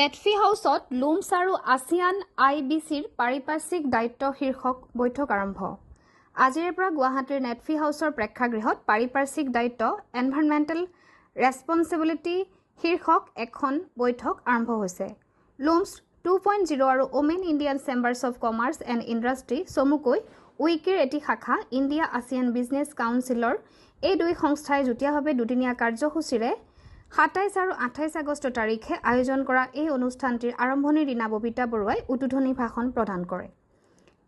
নেটফি হাউচত লুমছ আৰু আসিয়ান IBCৰ পাৰিপাৰ্শ্বিক দায়িত্ব শীৰ্ষক বৈঠক আৰম্ভ। আজিৰ পৰা গুৱাহাটীৰ নেটফি হাউচৰ প্ৰেক্ষাগৃহত পাৰিপাৰ্শ্বিক দায়িত্ব এনভাইৰনমেণ্টেল ৰেছপন্সিবিলিটি শীৰ্ষক এখন বৈঠক আৰম্ভ হৈছে। লুমছ 2.0 আৰু women Indian chambers of commerce and industry চমুকৈ উইকিৰ এটি শাখা ইণ্ডিয়া আসিয়ান বিজনেছ কাউন্সিলৰ এই দুই সংস্থাই যুটীয়াভাৱে দুদিনীয়া কাৰ্যসূচীৰে 27 আৰু 28 আগষ্ট তাৰিখে আয়োজন কৰা এই অনুষ্ঠানটিৰ আৰম্ভণিৰ দিনা ববিতা বৰুৱাই উদ্বোধনী ভাষণ প্ৰদান কৰে।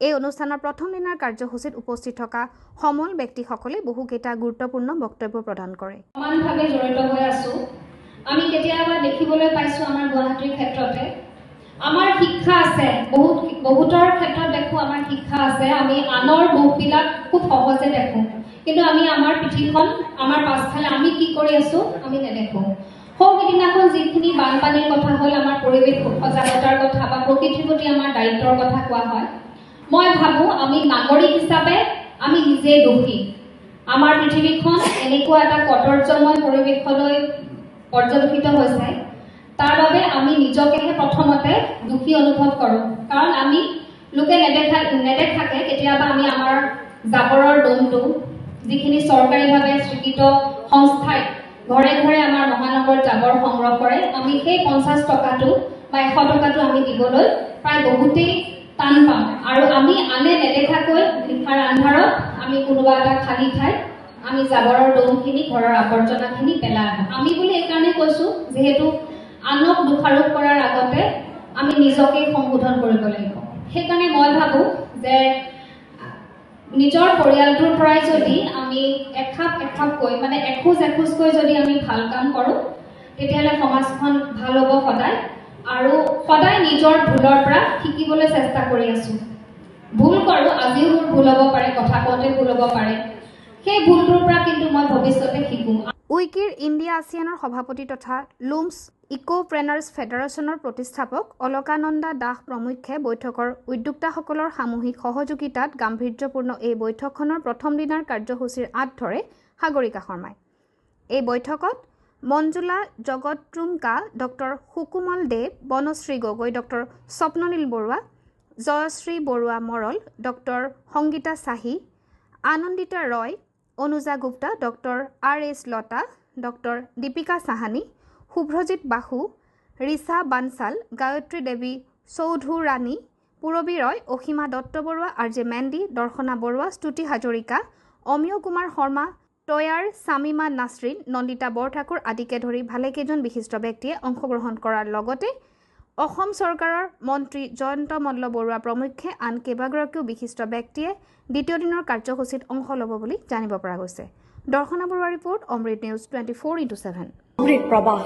এই অনুষ্ঠানৰ প্ৰথম দিনাৰ কাৰ্যসূচীত উপস্থিত থকা সমল ব্যক্তিসকলে বহুকেইটা গুৰুত্বপূৰ্ণ বক্তব্য প্ৰদান কৰে। সমানভাৱে জড়িত হৈ আছো। আমি কেতিয়াবা দেখিবলৈ পাইছো আমাৰ গুৱাহাটীৰ ক্ষেত্ৰতে আমাৰ শিক্ষা আছে, বহুতৰ ক্ষেত্ৰত দেখো আমাৰ শিক্ষা আছে, আমি আনৰ দুখবিলাক খুব সহজে দেখো, কিন্তু আমি আমাৰ পৃথিৱীখন আমাৰ পাছফালে আমি কি কৰি আছো আমি নেদেখো। সৌদিনাখন যিখিনি বানপানীৰ কথা হ'ল, আমাৰ পৰিৱেশ সজাগতাৰ কথা বা প্ৰকৃতিৰ প্ৰতি আমাৰ দায়িত্বৰ কথা কোৱা হয়, মই ভাবো আমি নাগৰিক হিচাপে আমি নিজে দোষী। আমাৰ পৃথিৱীখন এনেকুৱা এটা কদৰ্যময় পৰিৱেশলৈ পৰ্যবেক্ষিত হৈছে, তাৰ বাবে আমি নিজকেহে প্ৰথমতে দোষী অনুভৱ কৰোঁ। কাৰণ আমি লোকে নেদেখাকে কেতিয়াবা আমি আমাৰ জাবৰৰ দমটো যিখিনি চৰকাৰীভাৱে স্বীকৃত সংস্থাই ঘৰে ঘৰে আমাৰ মহানগৰত জাবৰ সংগ্ৰহ কৰে, আমি সেই 50 টকাটো বা 100 টকাটো আমি দিবলৈ প্ৰায় বহুতেই টান পাওঁ। আৰু আমি আনে নেদেখাকৈ নিশাৰ আন্ধাৰত আমি কোনোবা এটা খালী ঠাইত আমি জাবৰৰ দমখিনি ঘৰৰ আৱৰ্জনাখিনি পেলাই আহোঁ। আমি বুলি এইকাৰণে কৈছোঁ যিহেতু আনক দোষাৰোপ কৰাৰ আগতে আমি নিজকে সংশোধন কৰিব লাগিব। সেইকাৰণে মই ভাবোঁ যে নিজৰ পৰিয়ালটোৰ পৰাই যদি আমি এখাপকৈ মানে এখোজকৈ যদি আমি ভাল কাম কৰোঁ, তেতিয়াহ'লে সমাজখন ভাল হ'ব সদায়। আৰু সদায় নিজৰ ভুলৰ পৰা শিকিবলৈ চেষ্টা কৰি আছোঁ। ভুল কৰোঁ, আজিও মোৰ ভুল হ'ব পাৰে, কথা কওঁতে ভুল হ'ব পাৰে, সেই ভুলটোৰ পৰা কিন্তু মই ভৱিষ্যতে শিকোঁ। উইকিৰ ইণ্ডিয়া আসিয়ানৰ সভাপতি তথা লুমছ ইকোপ্ৰেনাৰ্ছ ফেডাৰেশ্যনৰ প্ৰতিষ্ঠাপক অলকানন্দা দাস প্ৰমুখ্যে বৈঠকৰ উদ্যোক্তাসকলৰ সামূহিক সহযোগিতাত গাম্ভীৰ্যপূৰ্ণ এই বৈঠকখনৰ প্ৰথম দিনাৰ কাৰ্যসূচীৰ আঁত ধৰে সাগৰিকা শৰ্মাই। এই বৈঠকত মঞ্জুলা জগতৰুমকা, ডক্টৰ সুকুমল দেৱ, বনশ্ৰী গগৈ, ডক্টৰ স্বপ্ননীল বৰুৱা, জয়শ্ৰী বৰুৱা মৰল, ডক্টৰ সংগীতা চাহি, আনন্দিতা ৰয়, অনুজা গুপ্তা, ডক্টৰ RS লতা, ডক্টৰ দীপিকা চাহানী, শুভ্ৰজিৎ বাসু, ৰিচা বানচাল, গায়ত্ৰী দেৱী চৌধুৰাণী, পূৰবী ৰয়, অসীমা দত্ত বৰুৱা, RJ মেণ্ডি, দৰ্শনা বৰুৱা, স্তুতি হাজৰিকা, অমিয় কুমাৰ শৰ্মা, তৈয়াৰ চামিমা নাছৰিন, নন্দিতা বৰঠাকুৰ আদিকে ধৰি ভালেকেইজন বিশিষ্ট ব্যক্তিয়ে অংশগ্ৰহণ কৰাৰ লগতে অসম চৰকাৰৰ মন্ত্ৰী জয়ন্ত মল্ল বৰুৱা প্ৰমুখ্যে আন কেইবাগৰাকীও বিশিষ্ট ব্যক্তিয়ে দ্বিতীয় দিনৰ কাৰ্যসূচীত অংশ ল'ব বুলি জানিব পৰা গৈছে। দৰ্শনা বৰুৱা ৰিপৰ্ট, অমৃত নিউজ 24x7। অমৃত প্ৰবাহ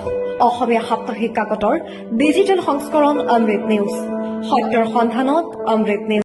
অসমীয়া সাপ্তাহিক কাকতৰ ডিজিটেল সংস্কৰণ অমৃত নিউজ, সত্যৰ সন্ধানত অমৃত নিউজ।